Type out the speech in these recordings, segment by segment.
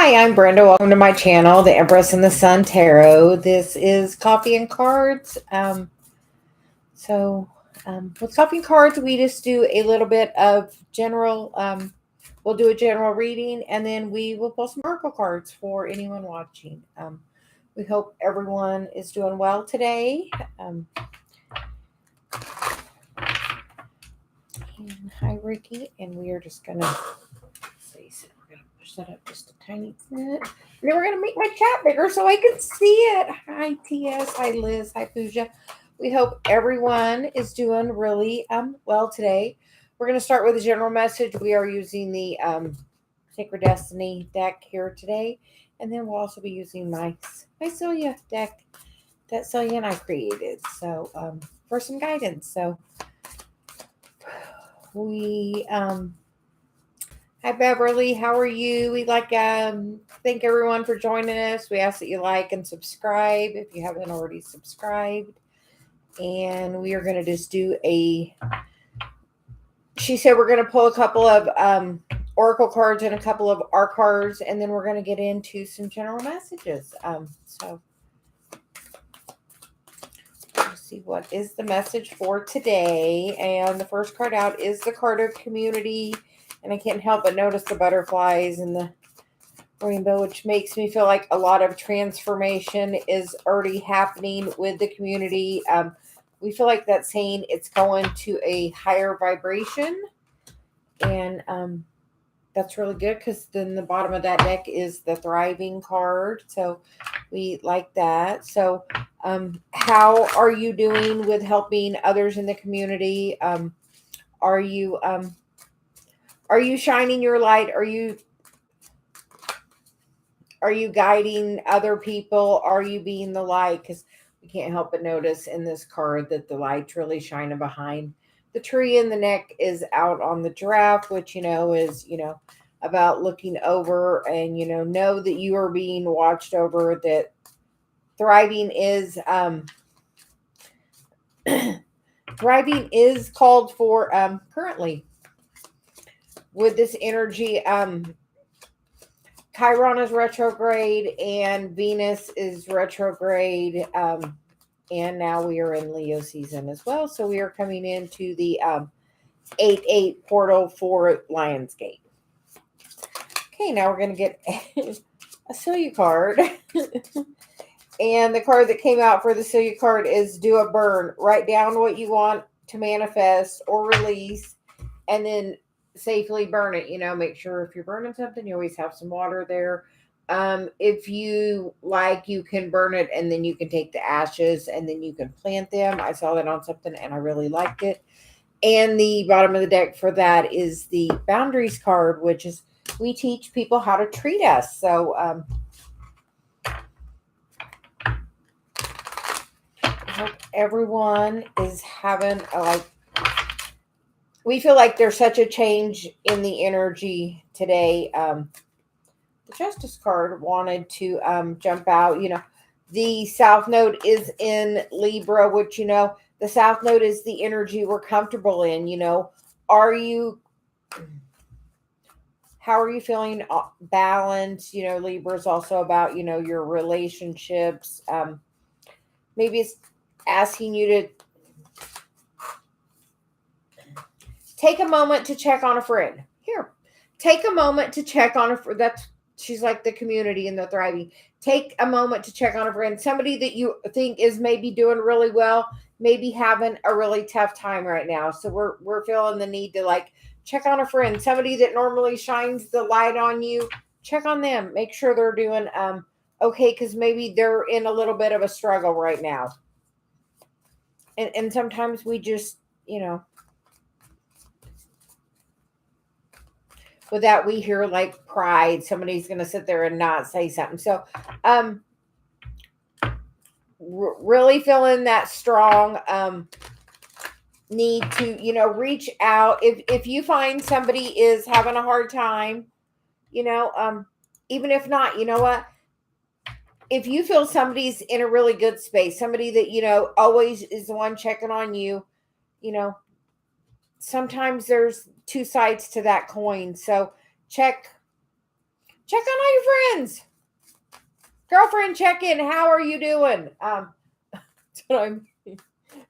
Hi, I'm Brenda. Welcome to my channel, the Empress and the Sun Tarot. This is Coffee and Cards. With Coffee and Cards, we just do a little bit of general, we'll do a general reading, and then we will pull some oracle cards for anyone watching. We hope everyone is doing well today. And hi, Ricky. And we are just going to see. So we're going to push that up just a tiny bit. And then we're going to make my chat bigger so I can see it. Hi, TS. Hi, Liz. Hi, Pooja. We hope everyone is doing really well today. We're going to start with a general message. We are using the Sacred Destiny deck here today. And then we'll also be using my Celia deck that Celia and I created. So for some guidance. So we hi Beverly, how are you? We'd like thank everyone for joining us. We ask that you like and subscribe if you haven't already subscribed. And we are going to just do she said we're going to pull a couple of oracle cards and a couple of art cards, and then we're going to get into some general messages. So let's see what is the message for today. And the first card out is the card of community. And I can't help but notice the butterflies and the rainbow, which makes me feel like a lot of transformation is already happening with the community. We feel like that's saying it's going to a higher vibration. And that's really good because then the bottom of that deck is the thriving card. So we like that. So how are you doing with helping others in the community? Are you shining your light? Are you guiding other people? Are you being the light? Because we can't help but notice in this card that the light's really shining behind the tree, and the neck is out on the giraffe, which, is, about looking over and, know that you are being watched over, that thriving is, thriving is called for, currently with this energy. Chiron is retrograde and Venus is retrograde. And now we are in Leo season as well. So we are coming into the 8/8 portal for Lionsgate. Okay, now we're going to get a Celia card. And the card that came out for the Celia card is do a burn. Write down what you want to manifest or release, and then safely burn it. Make sure if you're burning something, you always have some water there. If you like, you can burn it and then you can take the ashes and then you can plant them. I saw that on something and I really liked it. And the bottom of the deck for that is the boundaries card, which is we teach people how to treat us. So I hope everyone is having we feel like there's such a change in the energy today. The Justice card wanted to jump out. The South Node is in Libra, which, the South Node is the energy we're comfortable in. How are you feeling balanced? Libra is also about, your relationships. Maybe it's asking you to take a moment to check on a friend. Here, take a moment to check on a friend. She's like the community and the thriving. Take a moment to check on a friend. Somebody that you think is maybe doing really well, maybe having a really tough time right now. So we're feeling the need to check on a friend. Somebody that normally shines the light on you. Check on them. Make sure they're doing okay, because maybe they're in a little bit of a struggle right now. And sometimes we just, with that, we hear pride. Somebody's going to sit there and not say something. So, really feeling that strong need to, reach out. If you find somebody is having a hard time, even if not, you know what? If you feel somebody's in a really good space, somebody that, always is the one checking on you, sometimes there's two sides to that coin. So check check on all your friends. Girlfriend, check in. How are you doing? That's what I'm.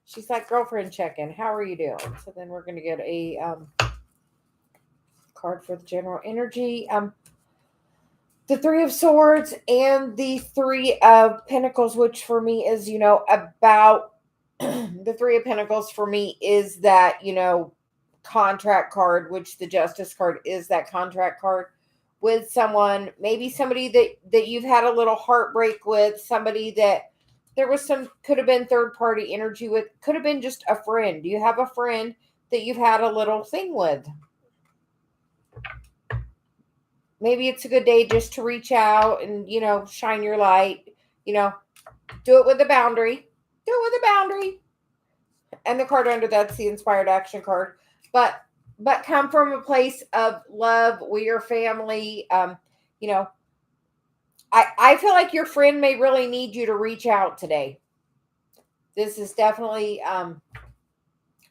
She's like, girlfriend, check in. How are you doing? So then we're gonna get a card for the general energy. The Three of Swords and the Three of Pentacles, which for me is, about the Three of Pentacles for me is that, contract card, which the Justice card is that contract card with someone, maybe somebody that you've had a little heartbreak with, somebody that there was could have been third party energy with, could have been just a friend. You have a friend that you've had a little thing with. Maybe it's a good day just to reach out and, shine your light, do it with a boundary. Do it with a boundary. And the card under that's the inspired action card. But come from a place of love. We are family. I feel like your friend may really need you to reach out today. This is definitely,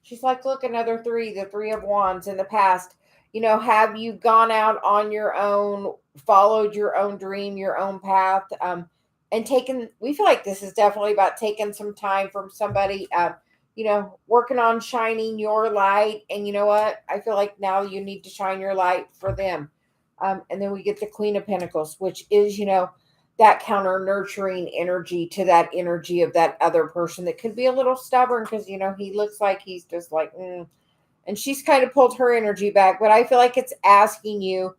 she's like, look, another three, the Three of Wands in the past. Have you gone out on your own, followed your own dream, your own path, and taken, we feel like this is definitely about taking some time from somebody, working on shining your light. And you know what? I feel like now you need to shine your light for them. And then we get the Queen of Pentacles, which is, that counter nurturing energy to that energy of that other person that could be a little stubborn because, he looks like he's just like, and she's kind of pulled her energy back. But I feel like it's asking you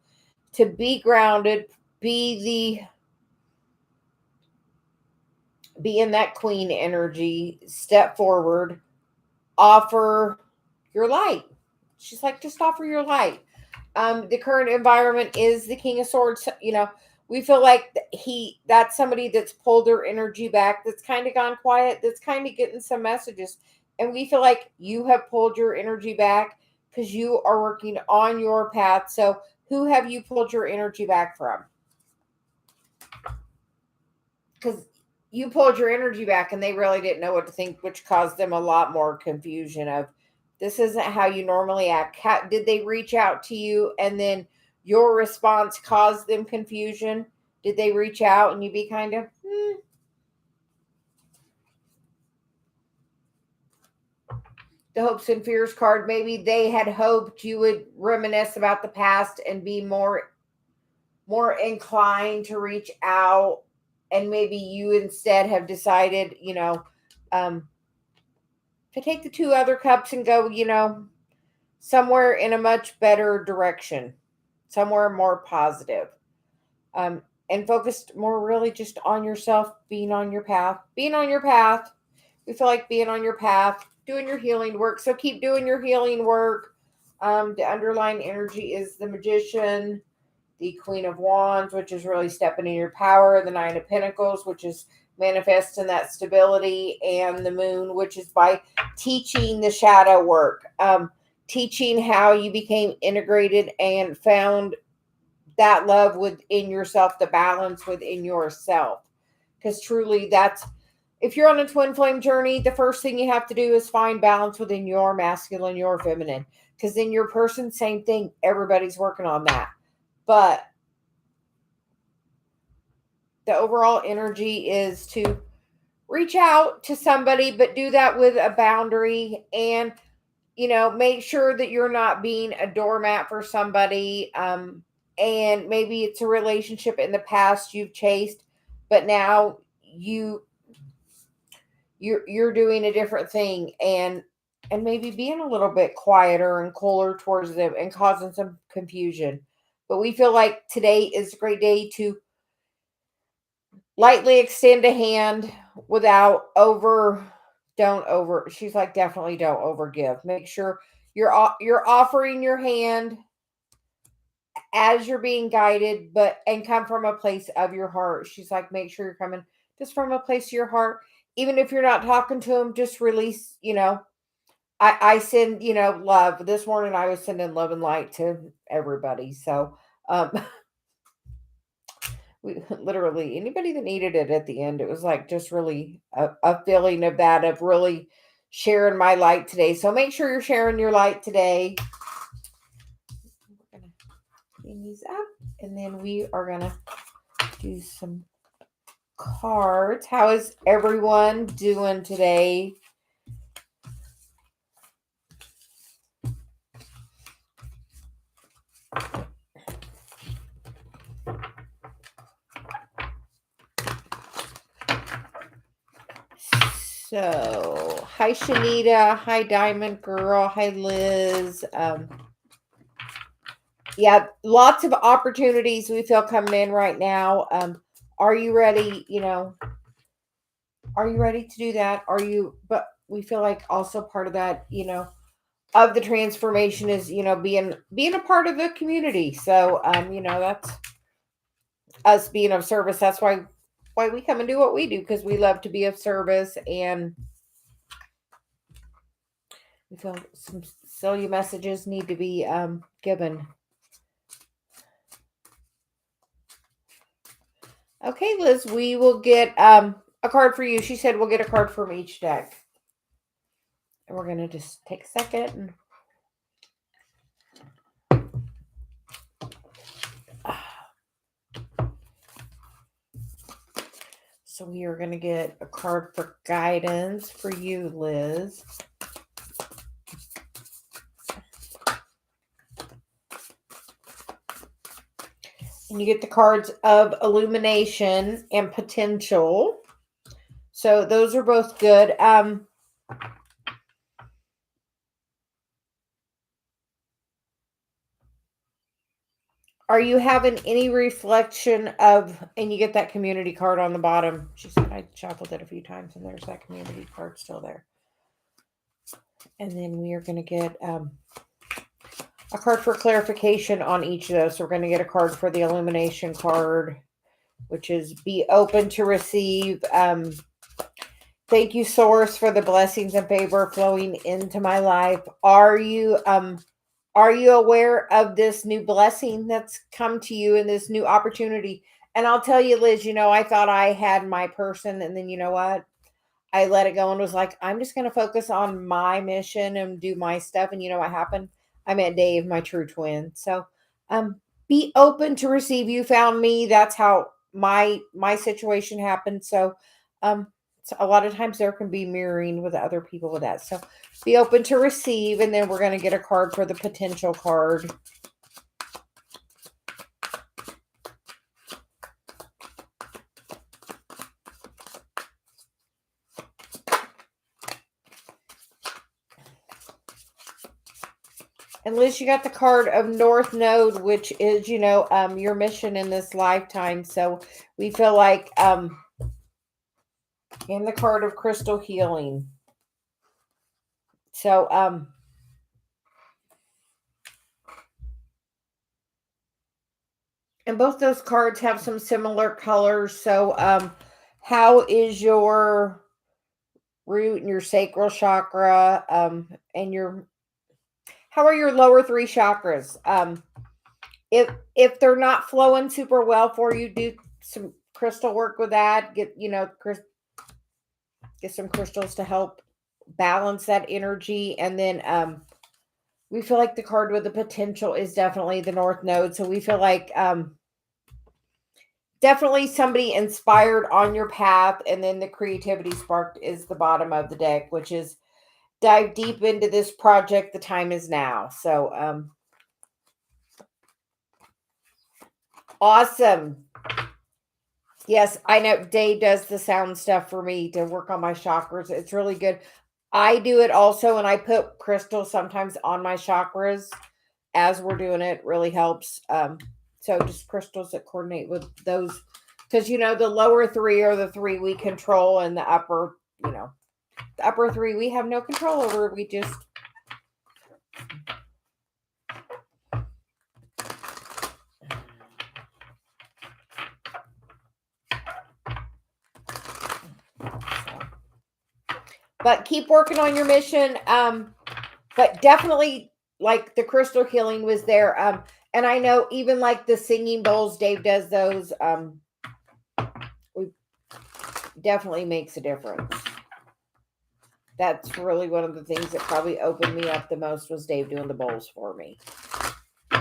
to be grounded, be in that queen energy, step forward, offer your light. She's like, just offer your light. The current environment is the King of Swords. We feel like that's somebody that's pulled their energy back, that's kind of gone quiet, that's kind of getting some messages. And we feel like you have pulled your energy back because you are working on your path. So who have you pulled your energy back from? Because you pulled your energy back and they really didn't know what to think, which caused them a lot more confusion of, this isn't how you normally act. Did they reach out to you and then your response caused them confusion? Did they reach out and you be kind of, The Hopes and Fears card, maybe they had hoped you would reminisce about the past and be more inclined to reach out. And maybe you instead have decided, to take the two other cups and go, somewhere in a much better direction, somewhere more positive, and focused more really just on yourself, being on your path. We feel like being on your path, doing your healing work. So keep doing your healing work. The underlying energy is the Magician, the Queen of Wands, which is really stepping in your power, the Nine of Pentacles, which is manifesting that stability, and the Moon, which is by teaching the shadow work, teaching how you became integrated and found that love within yourself, the balance within yourself. Because truly if you're on a twin flame journey, the first thing you have to do is find balance within your masculine, your feminine. Because then your person, same thing, everybody's working on that. But the overall energy is to reach out to somebody, but do that with a boundary, and, make sure that you're not being a doormat for somebody. And maybe it's a relationship in the past you've chased, but now you're doing a different thing, and maybe being a little bit quieter and cooler towards them and causing some confusion. But we feel like today is a great day to lightly extend a hand without she's like, definitely don't overgive. Make sure you're offering your hand as you're being guided, and come from a place of your heart. She's like, make sure you're coming just from a place of your heart. Even if you're not talking to them, just release, I send, love. This morning I was sending love and light to everybody. So, we literally, anybody that needed it at the end, it was like just really a feeling of that, of really sharing my light today. So make sure you're sharing your light today. We're going to clean these up. And then we are going to do some cards. How is everyone doing today? So, hi Shanita, hi Diamond Girl, hi Liz. Yeah, lots of opportunities we feel coming in right now. Are you ready? Are you ready to do that? But we feel like also part of that, of the transformation is, being a part of the community. So, that's us being of service. That's why we come and do what we do, because we love to be of service, and we feel some Celia messages need to be given. Okay, Liz, we will get a card for you. She said we'll get a card from each deck. And we're going to just take a second. So we are going to get a card for guidance for you, Liz. And you get the cards of illumination and potential. So those are both good. Are you having any reflection of, and you get that community card on the bottom. She said I shuffled it a few times and there's that community card still there. And then we are going to get a card for clarification on each of those. So we're going to get a card for the illumination card, which is be open to receive. Thank you, Source, for the blessings and favor flowing into my life. Are you aware of this new blessing that's come to you and this new opportunity? And I'll tell you, Liz, I thought I had my person, and then you know what? I let it go and was like, I'm just going to focus on my mission and do my stuff. And you know what happened? I met Dave, my true twin. So, be open to receive. You found me. That's how my situation happened. So, so a lot of times there can be mirroring with other people with that. So be open to receive. And then we're going to get a card for the potential card. And Liz, you got the card of North Node, which is, your mission in this lifetime. So we feel like, and the card of crystal healing. So, and both those cards have some similar colors. So, how is your root and your sacral chakra, and how are your lower three chakras? If they're not flowing super well for you, do some crystal work with that. Get some crystals to help balance that energy. And then we feel like the card with the potential is definitely the North Node. So we feel like definitely somebody inspired on your path. And then the creativity sparked is the bottom of the deck, which is dive deep into this project. The time is now. So awesome. Yes, I know Dave does the sound stuff for me to work on my chakras. It's really good. I do it also, and I put crystals sometimes on my chakras as we're doing it. Really helps. So just crystals that coordinate with those, because the lower three are the three we control, and the upper, the upper three we have no control over. We just but keep working on your mission. But definitely, like, the crystal healing was there. And I know even like the singing bowls, Dave does those. We definitely makes a difference. That's really one of the things that probably opened me up the most was Dave doing the bowls for me. So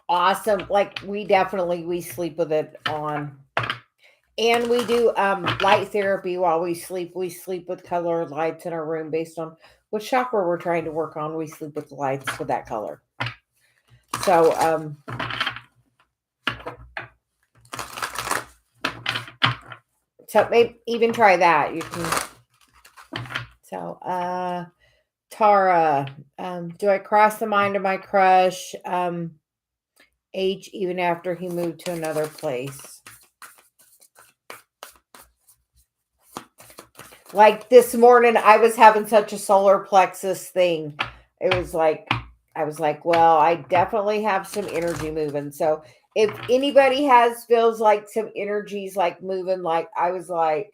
awesome. Like we sleep with it on. And we do light therapy while we sleep. We sleep with colored lights in our room based on what chakra we're trying to work on. We sleep with lights with that color. So so maybe even try that. You can. So Tara, do I cross the mind of my crush? H even after he moved to another place. Like this morning, I was having such a solar plexus thing. It was like, I was like, well, I definitely have some energy moving. So if anybody feels like some energies like moving, like I was like,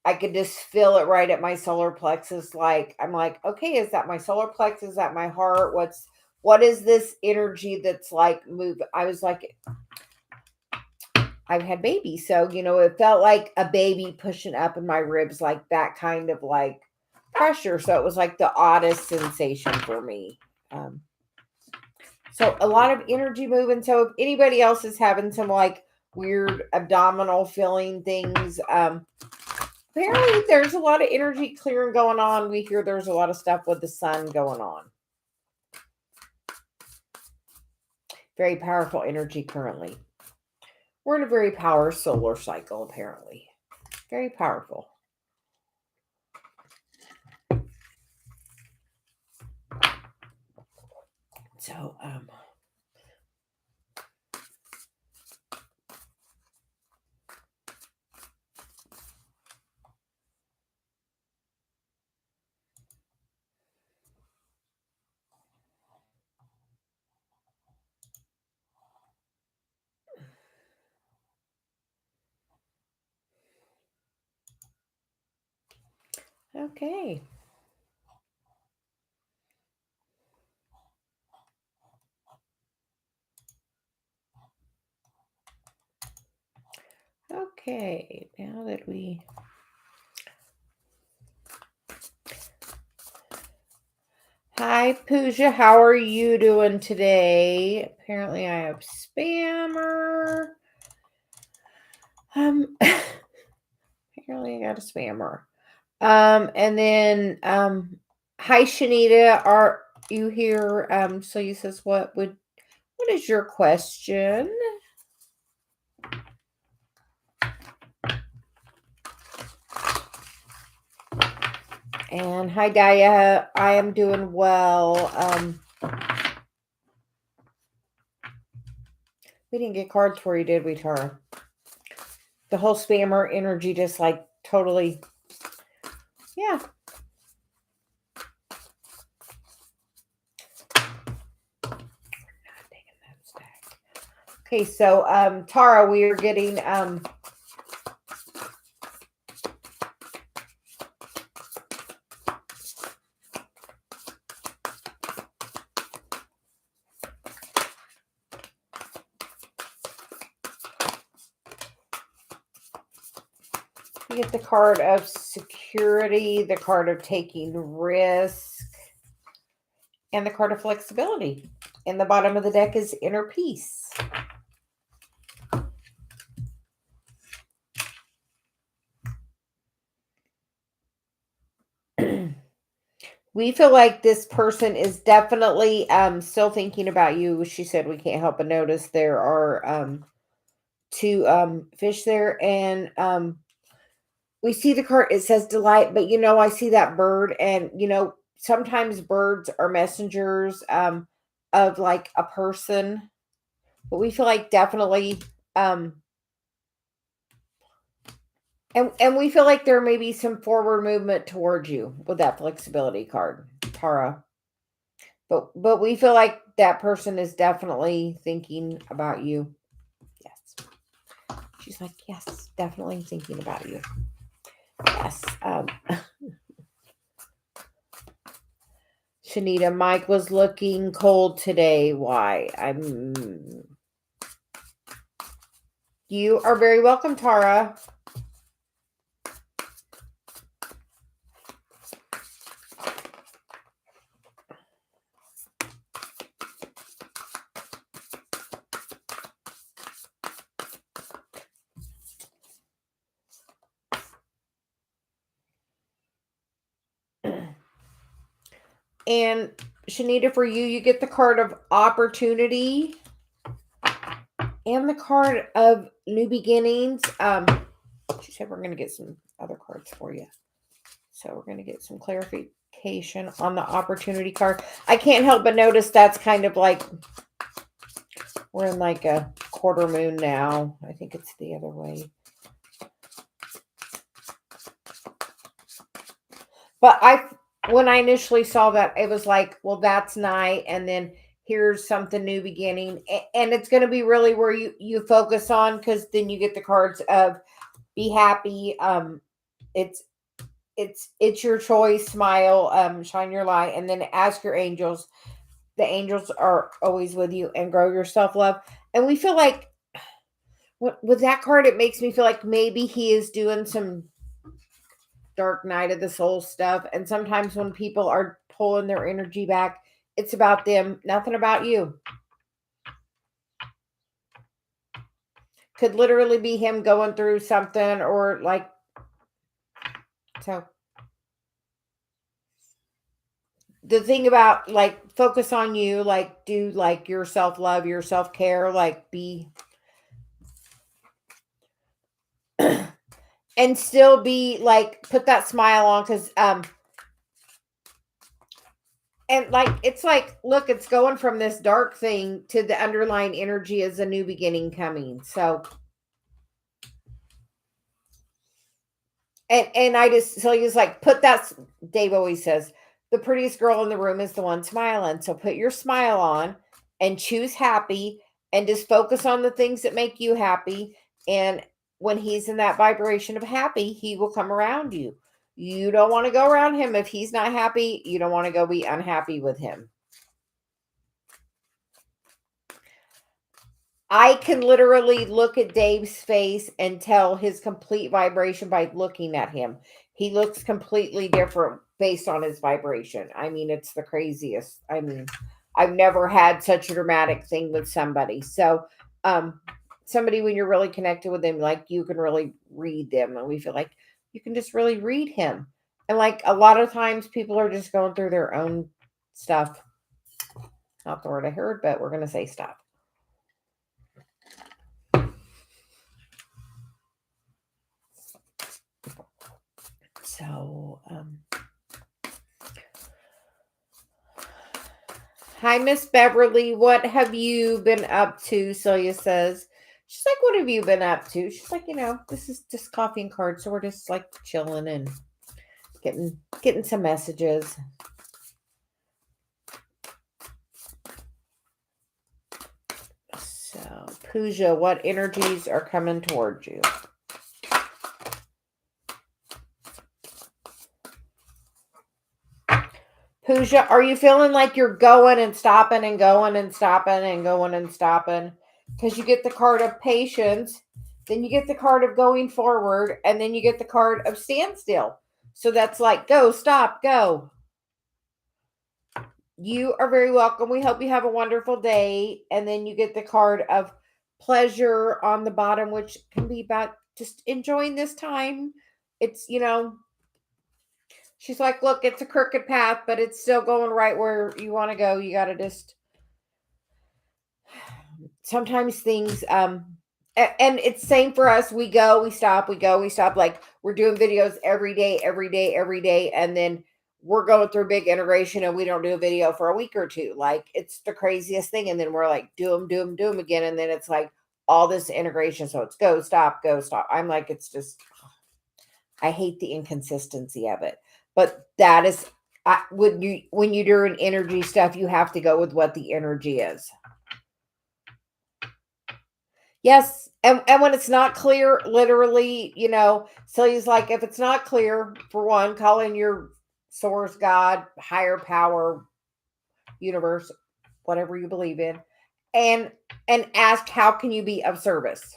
I could just feel it right at my solar plexus. Like, I'm like, okay, is that my solar plexus? Is that my heart? What is this energy that's like move? I was like, I've had babies. So, it felt like a baby pushing up in my ribs, like that kind of like pressure. So it was like the oddest sensation for me. So a lot of energy moving. So if anybody else is having some like weird abdominal feeling things, apparently there's a lot of energy clearing going on. We hear there's a lot of stuff with the sun going on. Very powerful energy currently. We're in a very power solar cycle, apparently. Very powerful. So, okay. Okay, now that we... Hi, Pooja. How are you doing today? Apparently I have spammer. Apparently I got a spammer. And then, hi, Shanita. Are you here? So you says, what is your question? And hi, Daya. I am doing well. We didn't get cards for you, did we, Tara? The whole spammer energy just like totally, yeah. Okay, so Tara, we are getting we get the card of security, the card of taking risk, and the card of flexibility. And the bottom of the deck is inner peace. We feel like this person is definitely still thinking about you. She said we can't help but notice there are two fish there, and we see the card. It says delight, but I see that bird, and sometimes birds are messengers of like a person, but we feel like definitely and we feel like there may be some forward movement towards you with that flexibility card, Tara. But we feel like that person is definitely thinking about you. Yes. She's like, yes, definitely thinking about you. Yes. Shanita, Mike was looking cold today. Why? You are very welcome, Tara. And Shanita, for you, you get the card of opportunity and the card of new beginnings. She said we're going to get some other cards for you. So we're going to get some clarification on the opportunity card. I can't help but notice that's kind of like we're in like a quarter moon now. I think it's the other way. But when I initially saw that, it was like, well, that's night, and then here's something new beginning, and it's going to be really where you focus on, because then you get the cards of be happy. It's it's your choice. Smile. Shine your light, and then ask your angels. The angels are always with you, and grow your self love. And we feel like with that card, it makes me feel like maybe he is doing some dark night of the soul stuff. And sometimes when people are pulling their energy back, it's about them, nothing about you. Could literally be him going through something, or like, so the thing about like focus on you, like do like your self love, your self care, like be and still be like put that smile on, because and like it's like look, it's going from this dark thing to the underlying energy as a new beginning coming. So and I just so he's like put that. Dave always says the prettiest girl in the room is the one smiling. So put your smile on and choose happy, and just focus on the things that make you happy. And when he's in that vibration of happy, he will come around you. You don't want to go around him if he's not happy. You don't want to go be unhappy with him. I can literally look at Dave's face and tell his complete vibration by looking at him. He looks completely different based on his vibration. I mean, it's the craziest. I mean, I've never had such a dramatic thing with somebody. So, somebody when you're really connected with them, like you can really read them, and we feel like you can just really read him. And like a lot of times, people are just going through their own stuff. Not the word I heard, but we're going to say stuff. So, hi, Miss Beverly. What have you been up to? Celia says. She's like, what have you been up to? She's like, this is just coffee and cards, so we're just like chilling and getting some messages. So, Pooja, what energies are coming towards you? Pooja, are you feeling like you're going and stopping and going and stopping and going and stopping? Because you get the card of patience, then you get the card of going forward, and then you get the card of standstill. So that's like go, stop, go. You are very welcome. We hope you have a wonderful day. And then you get the card of pleasure on the bottom, which can be about just enjoying this time. It's, she's like, look, it's a crooked path, but it's still going right where you want to go. You got to just sometimes things and it's same for us. We go, we stop, we go, we stop. Like we're doing videos every day, every day, every day, and then we're going through big integration and we don't do a video for a week or two. Like it's the craziest thing. And then we're like do them again, and then it's like all this integration. So it's go, stop, go, stop. I'm like, it's just I hate the inconsistency of it. But that is when you do an energy stuff, you have to go with what the energy is. Yes. And when it's not clear, literally, Celia's like, if it's not clear, for one, call in your source, God, higher power, universe, whatever you believe in, and ask how can you be of service.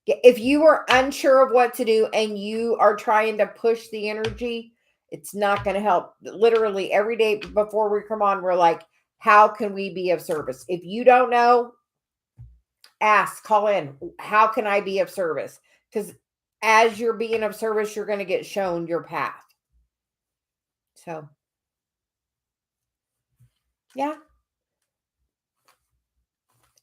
If you are unsure of what to do and you are trying to push the energy, it's not going to help. Literally every day before we come on, we're like, how can we be of service? If you don't know, ask, call in. How can I be of service? Because as you're being of service, you're going to get shown your path. So Yeah.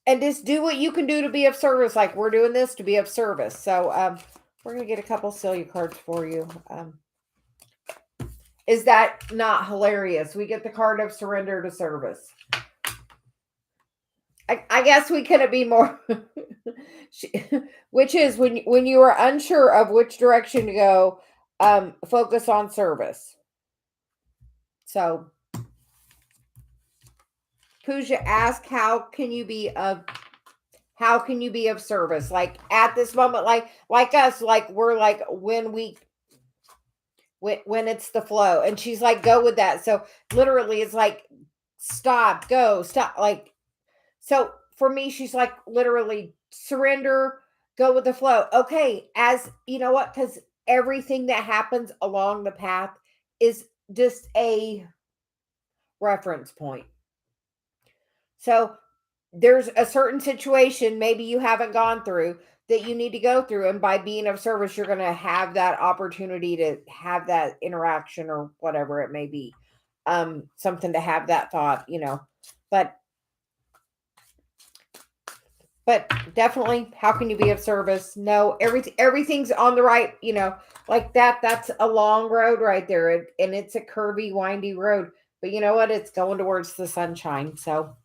And just do what you can do to be of service. Like we're doing this to be of service. So we're gonna get a couple Celia cards for you. Is that not hilarious? We get the card of surrender to service. I guess we couldn't be more. Which is when you are unsure of which direction to go, focus on service. So Pooja asked, how can you be of service? Like at this moment, like us, like we're like when it's the flow, and she's like, go with that. So literally, it's like stop, go, stop, like so. For me, she's like literally surrender, go with the flow. Okay, as you know what, because everything that happens along the path is just a reference point. So there's a certain situation maybe you haven't gone through that you need to go through, and by being of service you're going to have that opportunity to have that interaction or whatever it may be, something to have that thought, but definitely, how can you be of service? No, everything's on the right, like that's a long road right there, and it's a curvy windy road, but you know what, it's going towards the sunshine. So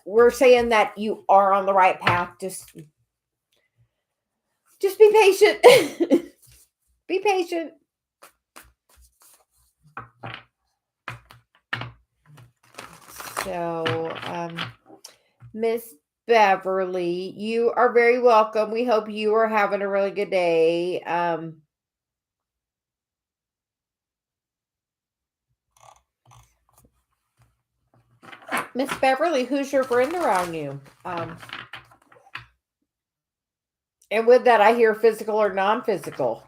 we're saying that you are on the right path. Just be patient. Be patient. So, Miss Beverly, you are very welcome. We hope you are having a really good day. Miss Beverly, who's your friend around you? And with that, I hear physical or non-physical.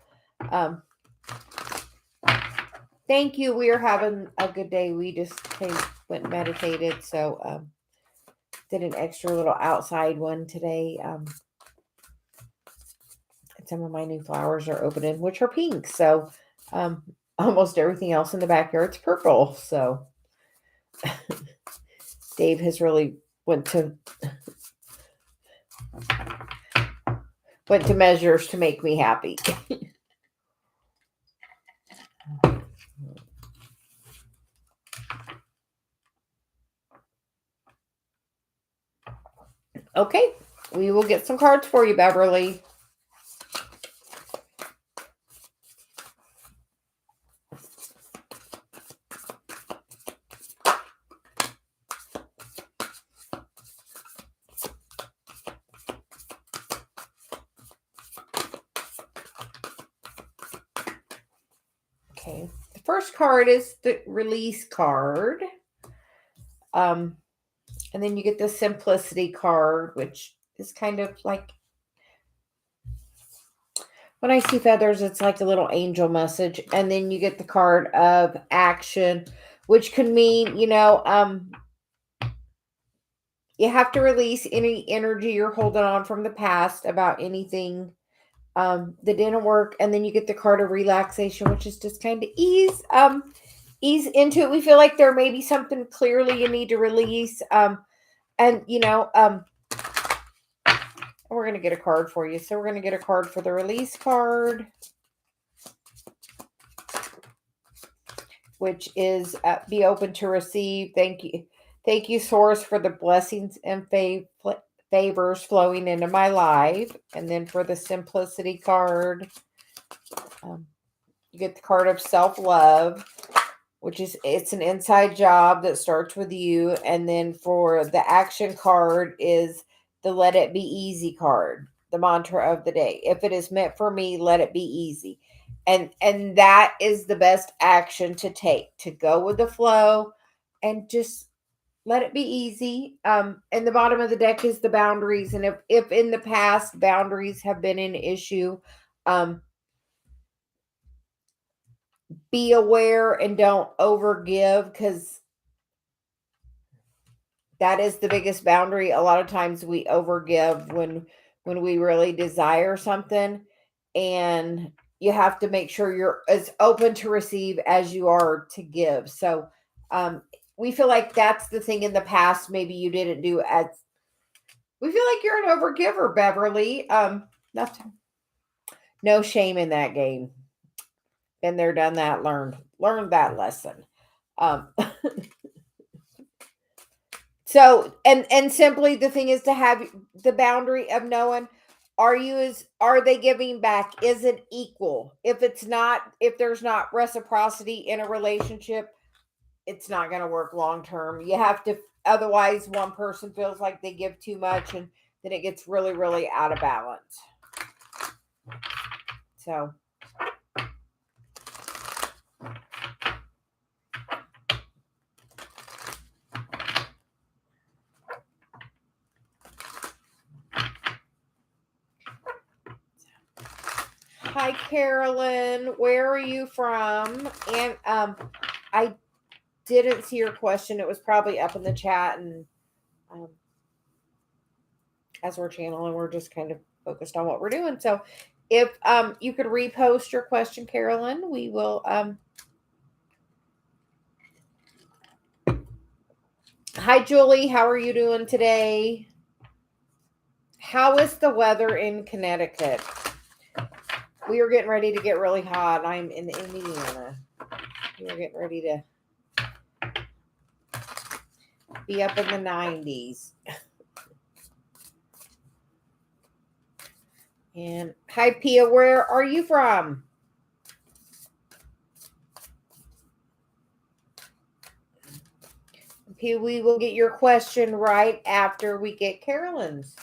Thank you. We are having a good day. We just went and meditated. So, did an extra little outside one today. And some of my new flowers are opening, which are pink. So, almost everything else in the backyard's purple. So, Dave has really went to measures to make me happy. Okay, we will get some cards for you, Beverly. Okay, the first card is the release card. And then you get the simplicity card, which is kind of like, when I see feathers, it's like a little angel message. And then you get the card of action, which could mean, you have to release any energy you're holding on from the past about anything that didn't work. And then you get the card of relaxation, which is just kind of ease into it. We feel like there may be something clearly you need to release. And we're going to get a card for you. So we're going to get a card for the release card, which is be open to receive. Thank you, Source, for the blessings and favors flowing into my life. And then for the simplicity card, you get the card of self-love, which is, it's an inside job that starts with you. And then for the action card is the let it be easy card, the mantra of the day. If it is meant for me, let it be easy. And that is the best action to take, to go with the flow and just let it be easy. And the bottom of the deck is the boundaries. And if in the past boundaries have been an issue, be aware and don't overgive, because that is the biggest boundary. A lot of times we overgive when we really desire something, and you have to make sure you're as open to receive as you are to give. So we feel like that's the thing in the past. Maybe you didn't do as, we feel like you're an overgiver, Beverly. Nothing, no shame in that game. Been there, done that, learned that lesson. Um, so and simply the thing is to have the boundary of knowing, are they giving back? Is it equal? If it's not, if there's not reciprocity in a relationship, it's not going to work long term. You have to, otherwise one person feels like they give too much and then it gets really, really out of balance. So hi Carolyn, where are you from? And I didn't see your question. It was probably up in the chat, and as we're channeling, we're just kind of focused on what we're doing. So if you could repost your question, Carolyn, we will hi Julie, how are you doing today? How is the weather in Connecticut? We are getting ready to get really hot. I'm in Indiana. We are getting ready to be up in the 90s. And hi Pia, where are you from? Pia, we will get your question right after we get Carolyn's.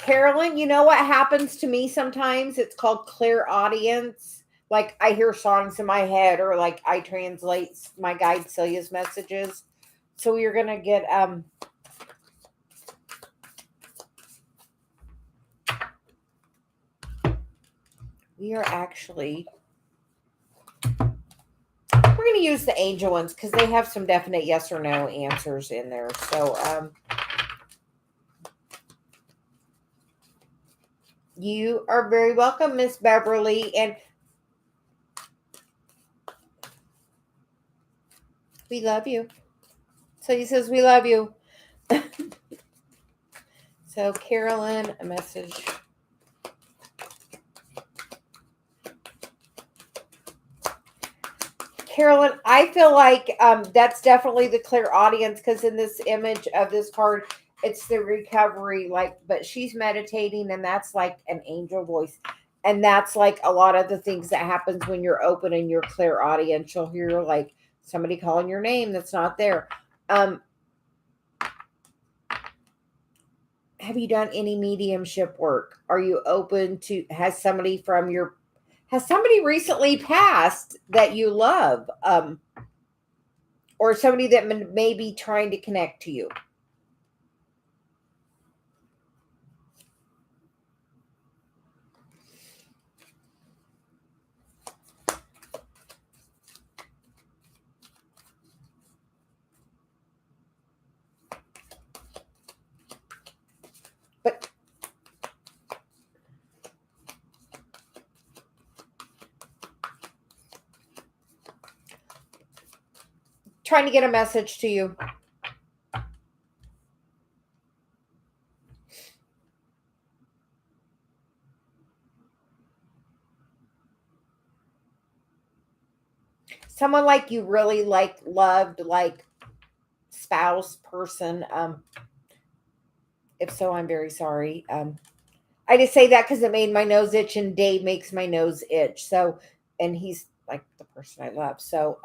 Carolyn, you know what happens to me sometimes? It's called clairaudience. Like I hear songs in my head, or like I translate my guide Celia's messages. So you're gonna get we are actually, we're gonna use the angel ones because they have some definite yes or no answers in there. So you are very welcome, Miss Beverly, and we love you. So he says we love you. So Carolyn, a message. Carolyn, I feel like that's definitely the clairaudience, because in this image of this card, it's the recovery, like, but she's meditating, and that's like an angel voice. And that's like a lot of the things that happens when you're open in your clairaudience. You'll hear like somebody calling your name that's not there. Have you done any mediumship work? Are you open to, has somebody recently passed that you love? Or somebody that may be trying to connect to you? But trying to get a message to you. Someone like you really like loved, like spouse person. If so, I'm very sorry. I just say that because it made my nose itch, and Dave makes my nose itch. So, and he's like the person I love. So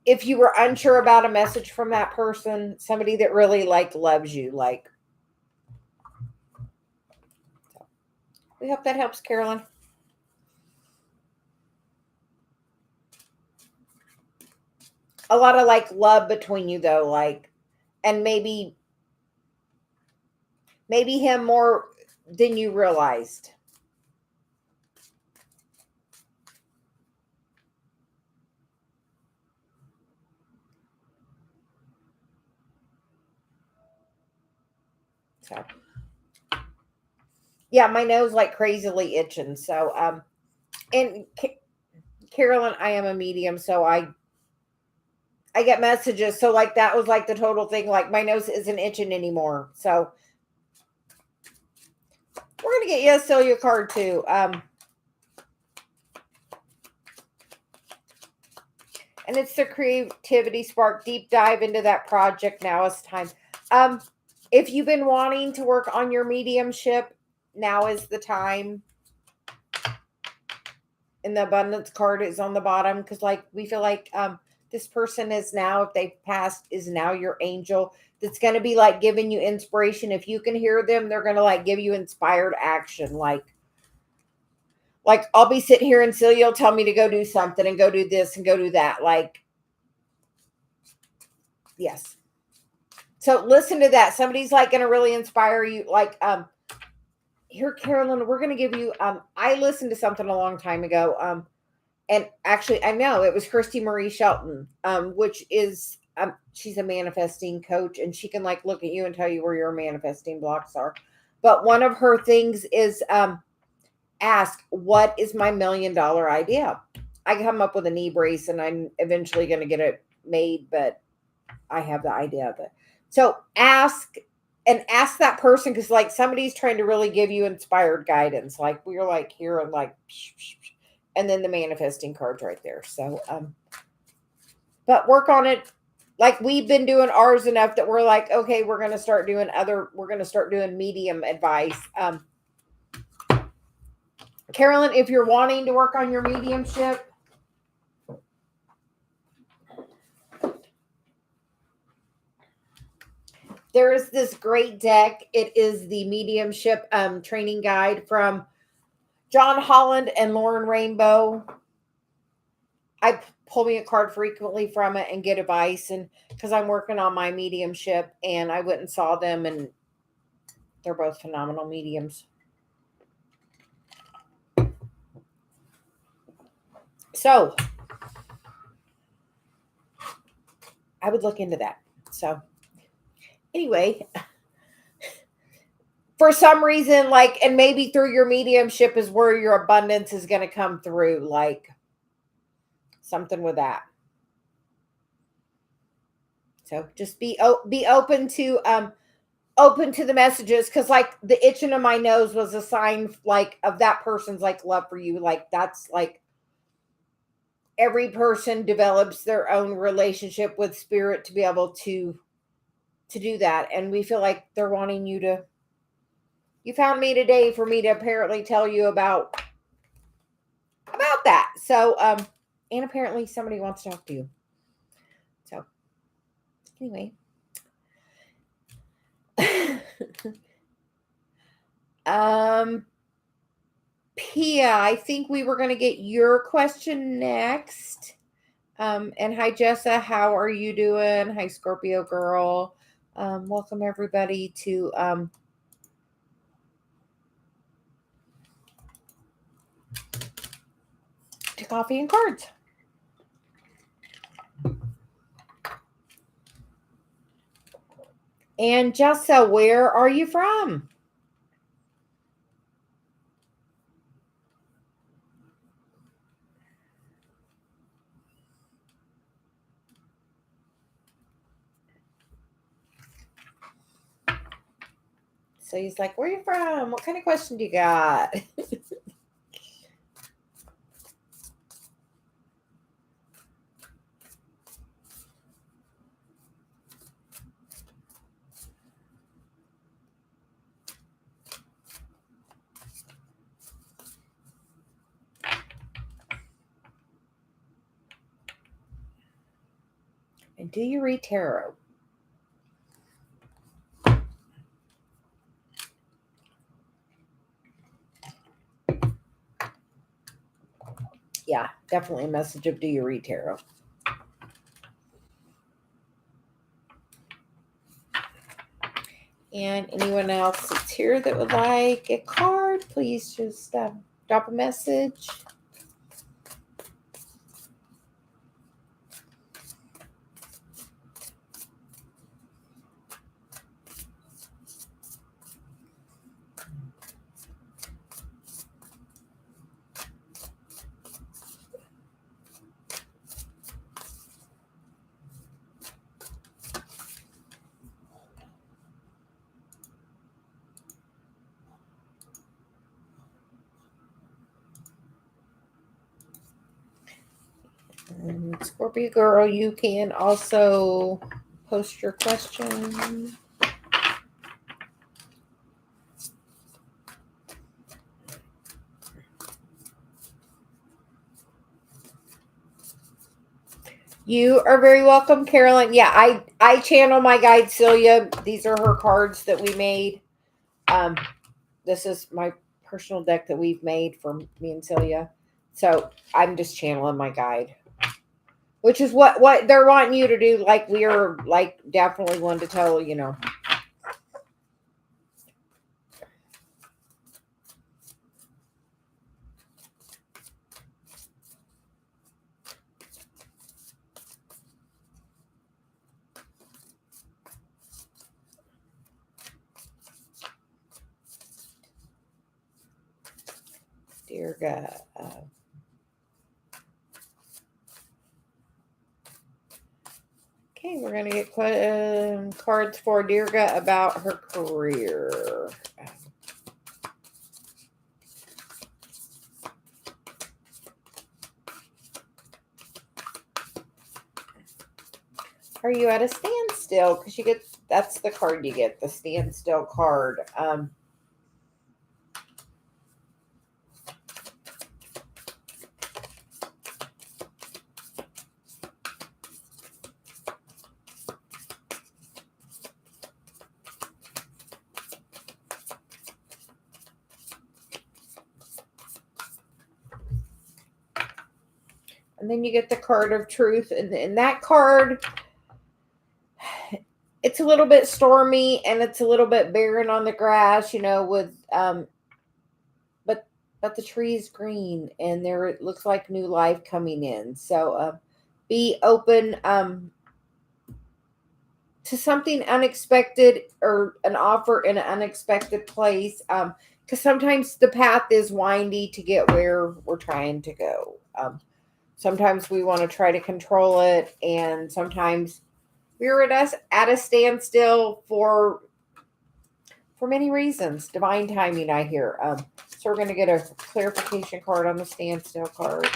if you were unsure about a message from that person, somebody that really like loves you, like, so we hope that helps, Carolyn. A lot of like love between you though, like, and maybe him more than you realized. So, yeah, my nose like crazily itching. So, and Carolyn, I am a medium, so I get messages. So like that was like the total thing. Like my nose isn't itching anymore. So we're gonna get you a Celia card too. And it's the creativity spark. Deep dive into that project. Now is time. If you've been wanting to work on your mediumship, now is the time. And the abundance card is on the bottom because like we feel like this person is now, if they've passed, is now your angel that's going to be like giving you inspiration. If you can hear them, they're going to like give you inspired action. Like I'll be sitting here and Celia will tell me to go do something and go do this and go do that. Like, yes. So listen to that. Somebody's like going to really inspire you. Like, here, Carolyn, we're going to give you, I listened to something a long time ago. And actually, I know it was Christy Marie Shelton, which is, she's a manifesting coach and she can like look at you and tell you where your manifesting blocks are. But one of her things is, ask, what is my $1 million idea? I come up with a knee brace and I'm eventually going to get it made, but I have the idea of it. So ask that person, because like somebody's trying to really give you inspired guidance. Like we're like here and like, and then the manifesting card's right there. So, but work on it. Like we've been doing ours enough that we're like, okay, we're going to start doing medium advice. Carolyn, if you're wanting to work on your mediumship, there is this great deck. It is the mediumship training guide from John Holland and Lauren Rainbow. I pull me a card frequently from it and get advice, and because I'm working on my mediumship, and I went and saw them, and they're both phenomenal mediums. So I would look into that. So anyway, for some reason, like, and maybe through your mediumship is where your abundance is going to come through, like something with that. So just be open to the messages, because like the itching of my nose was a sign like of that person's like love for you. Like that's like every person develops their own relationship with spirit to be able to do that, and we feel like they're wanting you to. You found me today for me to apparently tell you about that. So and apparently somebody wants to talk to you. So anyway. Pia, I think we were going to get your question next. And hi, Jessa. How are you doing? Hi, Scorpio girl. Welcome everybody to Coffee and Cards. And Jessa, where are you from? So he's like, where are you from? What kind of question do you got? And do you read tarot? Yeah, definitely a message of do you read tarot? And anyone else that's here that would like a card, please just drop a message. And Scorpio girl, you can also post your question. You are very welcome, Carolyn. Yeah, I channel my guide Celia. These are her cards that we made. This is my personal deck that we've made for me and Celia. So I'm just channeling my guide, which is what they're wanting you to do. Like we are like definitely one to tell, you know. Dear God. Okay, we're going to get cards for Dirga about her career. Are you at a standstill? Because you get, that's the card you get, the standstill card. And then you get the card of truth. And that card, it's a little bit stormy and it's a little bit barren on the grass, you know, with but the tree's green and there it looks like new life coming in. So be open to something unexpected or an offer in an unexpected place. Because sometimes the path is windy to get where we're trying to go. Sometimes we want to try to control it, and sometimes we're at a standstill for many reasons. Divine timing, I hear. So we're going to get a clarification card on the standstill card,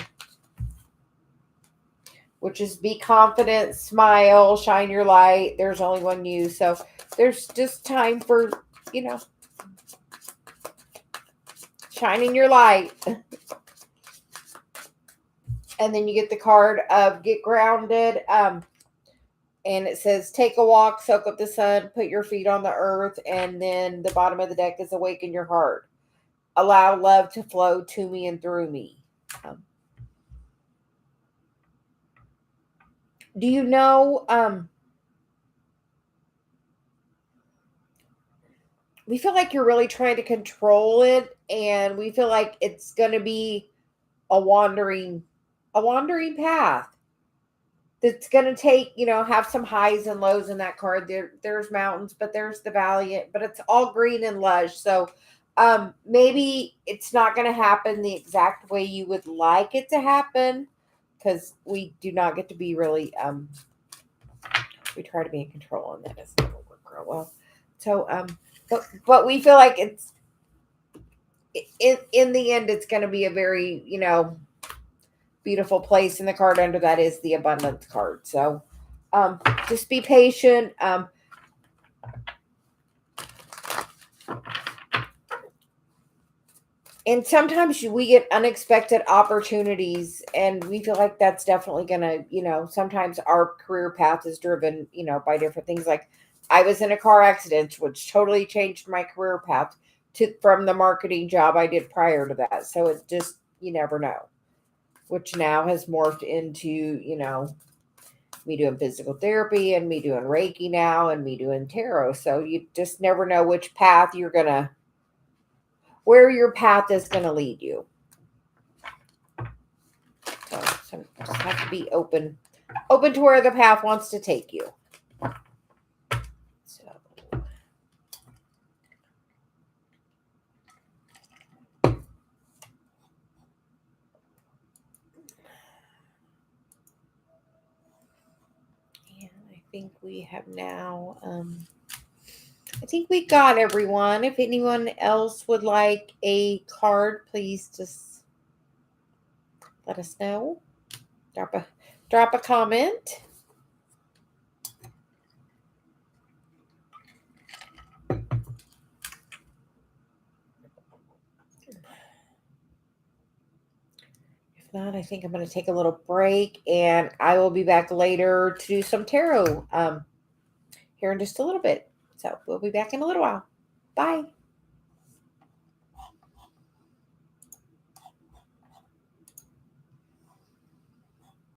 which is be confident, smile, shine your light. There's only one you. So there's just time for, you know, shining your light. And then you get the card of get grounded. And it says, take a walk, soak up the sun, put your feet on the earth. And then the bottom of the deck is awaken your heart. Allow love to flow to me and through me. Do you know, we feel like you're really trying to control it. And we feel like it's going to be a wandering path. That's going to take, you know, have some highs and lows in that card. There's mountains, but there's the valley, but it's all green and lush. So maybe it's not going to happen the exact way you would like it to happen, because we do not get to be really, we try to be in control, and that doesn't work real well. So, but we feel like it's, in the end, it's going to be a very, you know, beautiful place. And the card under that is the abundance card. So just be patient. And sometimes we get unexpected opportunities, and we feel like that's definitely going to, you know, sometimes our career path is driven, you know, by different things. Like I was in a car accident, which totally changed my career path from the marketing job I did prior to that. So it just, you never know. Which now has morphed into, you know, me doing physical therapy and me doing Reiki now and me doing tarot. So you just never know which path where your path is going to lead you. So just have to be open to where the path wants to take you. So. And I think we have now, I think we got everyone. If anyone else would like a card, please just let us know. Drop a comment. If not, I think I'm going to take a little break, and I will be back later to do some tarot here in just a little bit. So we'll be back in a little while. Bye.